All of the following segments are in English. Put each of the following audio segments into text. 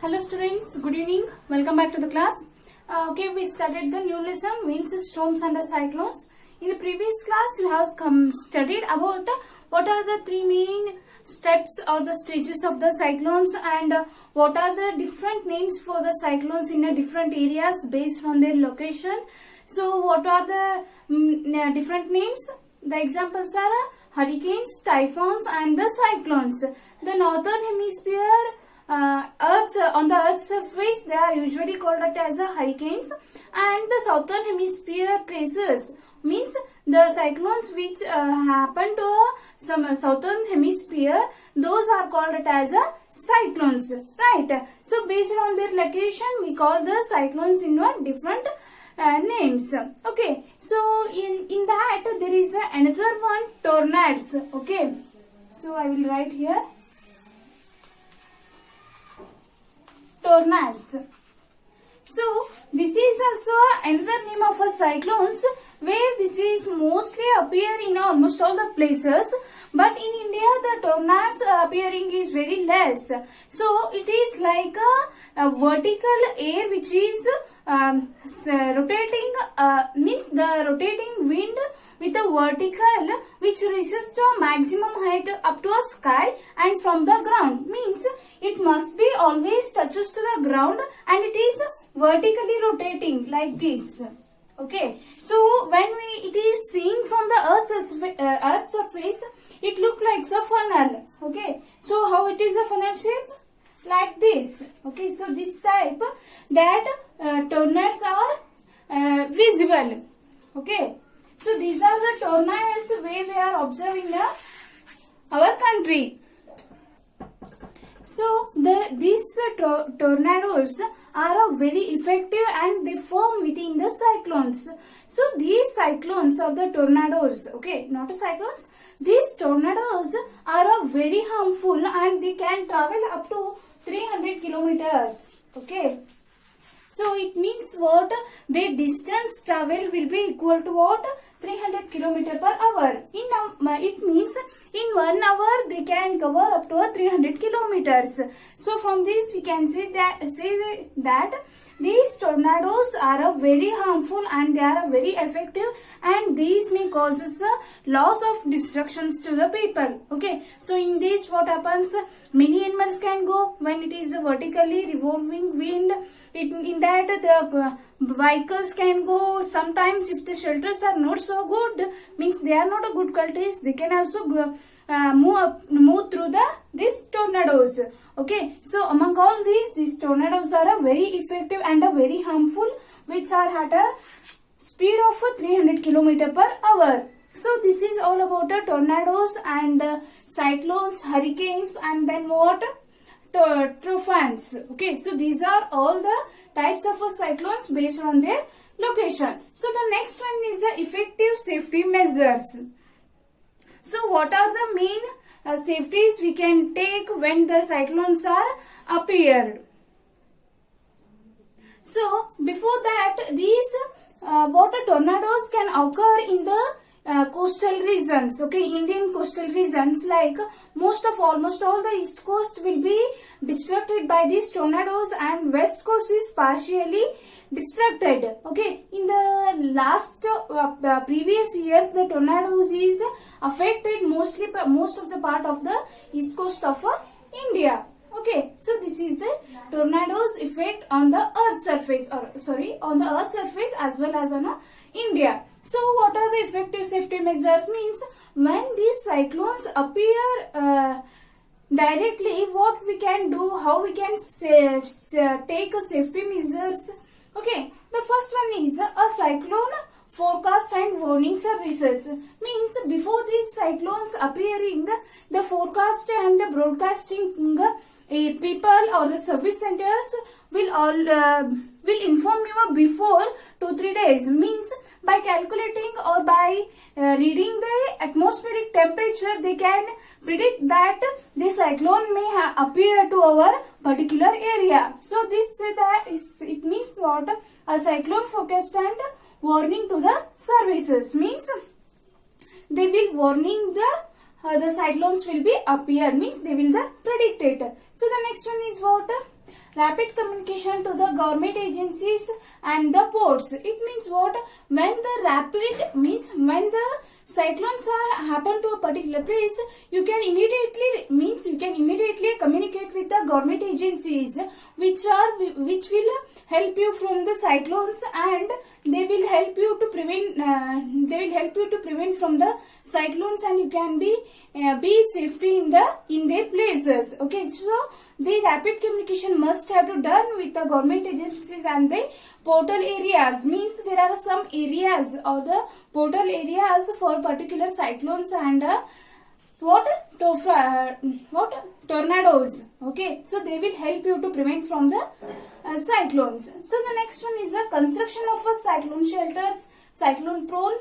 Hello students, good evening. Welcome back to the class. Okay, we started the new lesson, winds, storms and the cyclones. In the previous class, we have studied about what are the three main steps or the stages of the cyclones and what are the different names for the cyclones in different areas based on their location. So, what are the different names? The examples are hurricanes, typhoons and the cyclones. The northern hemisphere on the Earth's surface, they are usually called as hurricanes, and the southern hemisphere places means the cyclones which happen to some southern hemisphere, those are called as cyclones, right? So based on their location, we call the cyclones in different names. Okay, so in that there is another one, tornadoes. Okay, so I will write here tornadoes. So this is also another name of a cyclones, where this is mostly appear in almost all the places, but in India the tornadoes appearing is very less. So it is like a vertical air which is rotating, means the rotating wind with a vertical which reaches to a maximum height up to a sky and from the ground, means it must be always touches to the ground and it is vertically rotating like this. Okay, so when it is seen from the earth's surface, it look like a funnel. Okay, so how it is a funnel shape? Like this. Okay, so this type that tornadoes are visible. Okay, so these are the tornadoes where we are observing our country. So these tornadoes are very effective and they form within the cyclones. So these cyclones or the tornadoes, okay, not cyclones, these tornadoes are very harmful and they can travel up to 300 kilometers. Okay. So it means what? Their distance travel will be equal to what? 300 km per hour. It means in 1 hour they can cover up to 300 kilometers. So from this we can say that these tornadoes are very harmful and they are very effective, and these may causes loss of destructions to the people. Okay, so in this what happens? Many animals can go when it is a vertically revolving wind. In that the vehicles can go. Sometimes if the shelters are not so good, means they are not a good qualities, they can also move through these tornadoes. Okay, so among all these tornadoes are very effective and very harmful, which are at a speed of 300 km per hour. So this is all about tornadoes and cyclones, hurricanes, and then what? Typhoons. Okay, so these are all the types of cyclones based on their location. So the next one is the effective safety measures. So what are the main safeties we can take when the cyclones are appeared? So before that, these water tornadoes can occur in the coastal regions. Okay, Indian coastal regions, like almost all the east coast will be distracted by these tornadoes and west coast is partially distracted. Okay, in the last previous years the tornadoes is affected most of the part of the east coast of India. Okay, so this is the tornadoes effect on the earth's surface, on the earth's surface as well as on India. So what are the effective safety measures? Means when these cyclones appear directly, what we can do, how we can take a safety measures. Okay, the first one is a cyclone forecast and warning services. Means before these cyclones appearing, the forecast and the broadcasting people or the service centers will inform you before 2-3 days. Means by calculating or by reading the atmospheric temperature, they can predict that the cyclone may appear to our particular area. So it means what? A cyclone forecast and warning to the services, means they will warning the cyclones will be appear, means they will predict it. So the next one is what? rapid communication to the government agencies and the ports. It means what? When the rapid means when the cyclones are happen to a particular place, you can immediately communicate with the government agencies which will help you from the cyclones, and they will help you to prevent from the cyclones, and you can be safety in their places. Okay, so the rapid communication must have to done with the government agencies and the portal areas. Means there are some areas or the portal areas for particular cyclones and tornadoes. Okay, so they will help you to prevent from the cyclones. So the next one is the construction of a cyclone shelters, cyclone prone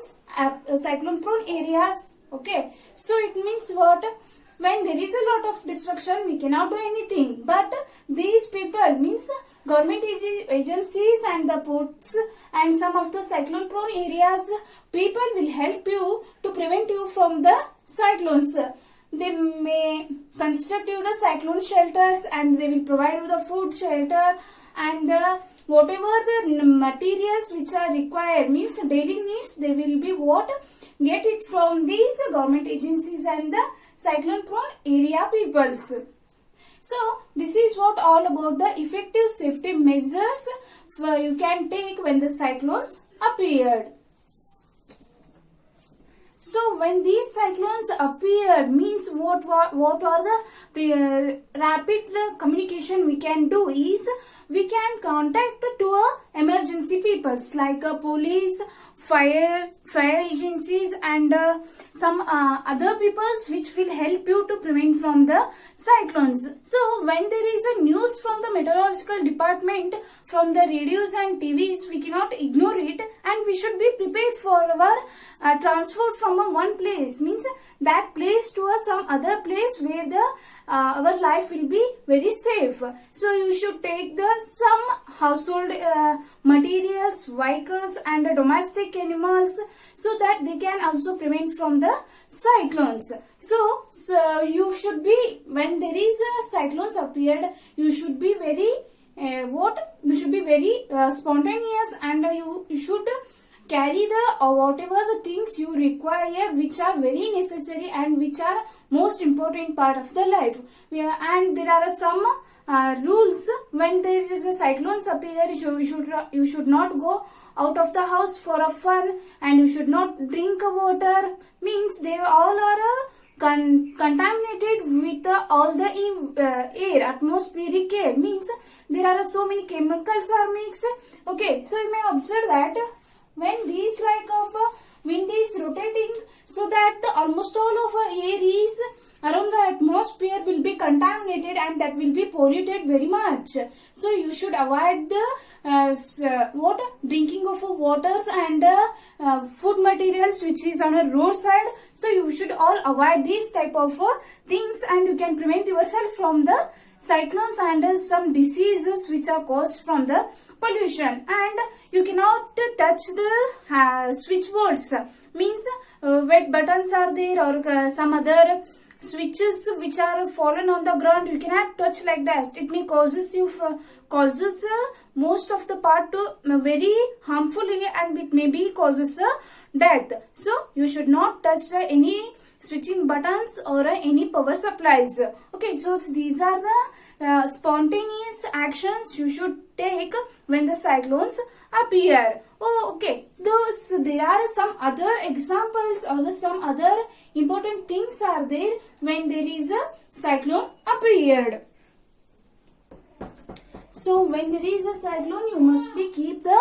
areas. Okay, so it means what? When there is a lot of destruction, we cannot do anything, but these people means government agencies and the ports and some of the cyclone prone areas, people will help you to prevent you from the cyclones. They may construct you the cyclone shelters, and they will provide you the food, shelter, and whatever the materials which are required, means daily needs, they will be get it from these government agencies and the cyclone prone area peoples. So this is what all about the effective safety measures you can take when the cyclones appeared. So when these cyclones appeared, means what are the rapid communication we can do is we can contact to emergency peoples like police, fire agencies, and some other peoples which will help you to prevent from the cyclones. So when there is a news from the meteorological department, from the radios and TVs, we cannot ignore it, and we should be prepared for our transport from one place, means that place to some other place where the our life will be very safe. So you should take some household materials, vehicles, and domestic animals, so that they can also prevent from the cyclones. So you should be, when there is cyclones appeared, you should be very you should be very spontaneous, and you should carry the whatever the things you require which are very necessary and which are most important part of the life. And there are some rules when there is a cyclones appear. You should not go out of the house for a fun, and you should not drink water, means they all are contaminated with all the air, atmospheric air, means there are so many chemicals are mixed. Okay, so you may observe that when these wind is rotating, so that almost all of air is around the atmosphere will be contaminated, and that will be polluted very much. So you should avoid the drinking of waters and food materials which is on a roadside. So you should all avoid these type of things, and you can prevent yourself from the cyclones and some diseases which are caused from the pollution. And you cannot touch the switchboards, means wet buttons are there, or some other switches which are fallen on the ground, you cannot touch like that. It may causes most of the part to very harmfully, and it may be causes death. So you should not touch any switching buttons or any power supplies. Okay, so these are the spontaneous actions you should take when the cyclones appear. Oh, okay, there are some other examples, or some other important things are there when there is a cyclone appeared. So when there is a cyclone, you must be keep the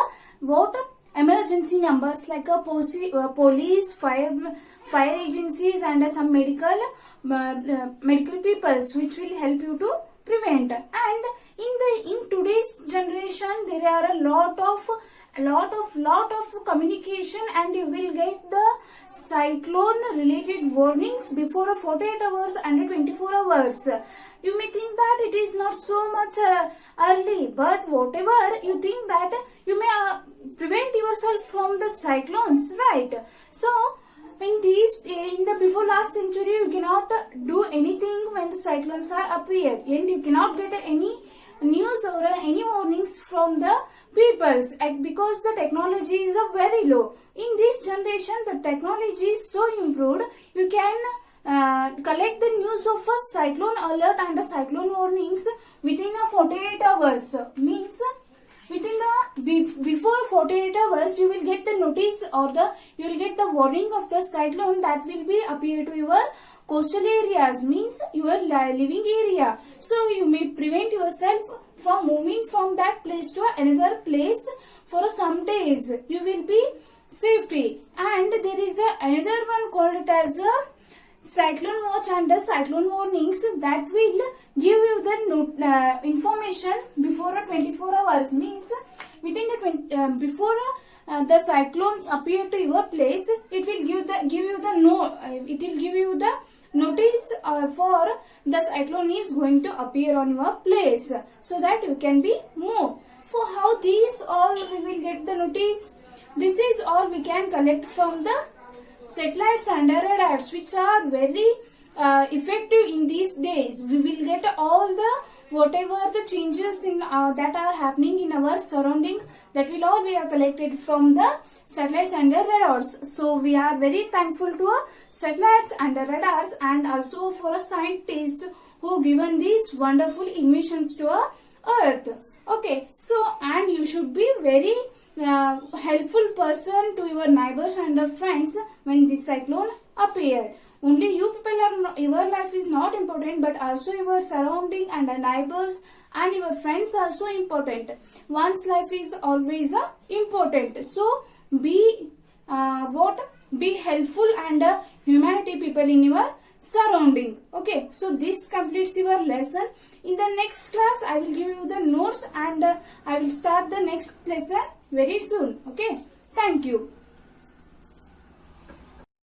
emergency numbers like a police, fire agencies, and some medical peoples which will help you to prevent. And in today's generation, there are a lot of communication, and you will get the cyclone related warnings before 48 hours and 24 hours. You may think that it is not so much early, but whatever you think that you may prevent yourself from the cyclones, right? So in the before last century, you cannot do anything when the cyclones are appear, and you cannot get any news or any warnings from the peoples, because the technology is very low. In this generation, the technology is so improved. You can collect the news of a cyclone alert and a cyclone warnings within a 48 hours. Means within before 48 hours you will get the notice or you will get the warning of the cyclone that will be appear to your coastal areas, means your living area. So you may prevent yourself from moving from that place to another place for some days. You will be safety. And there is another one called it as a cyclone watch and the cyclone warnings that will give you the information before 24 hours, means within the before the cyclone appear to your place, it will give you the notice for the cyclone is going to appear on your place, so that you can be moved. For how these all we will get the notice, this is all we can collect from the satellites and radars, which are very effective in these days. We will get all the whatever the changes in that are happening in our surrounding, that will all be collected from the satellites and the radars. So we are very thankful to satellites and the radars, and also for a scientist who given these wonderful inventions to Earth. Okay, so and you should be very helpful person to your neighbors and friends when this cyclone appear. Only you people are, your life is not important, but also your surrounding and the neighbors and your friends are so important. One's life is always important. So be be helpful and humanity people in your surrounding. Okay, so this completes your lesson. In the next class I will give you the notes and I will start the next lesson very soon. Okay, thank you.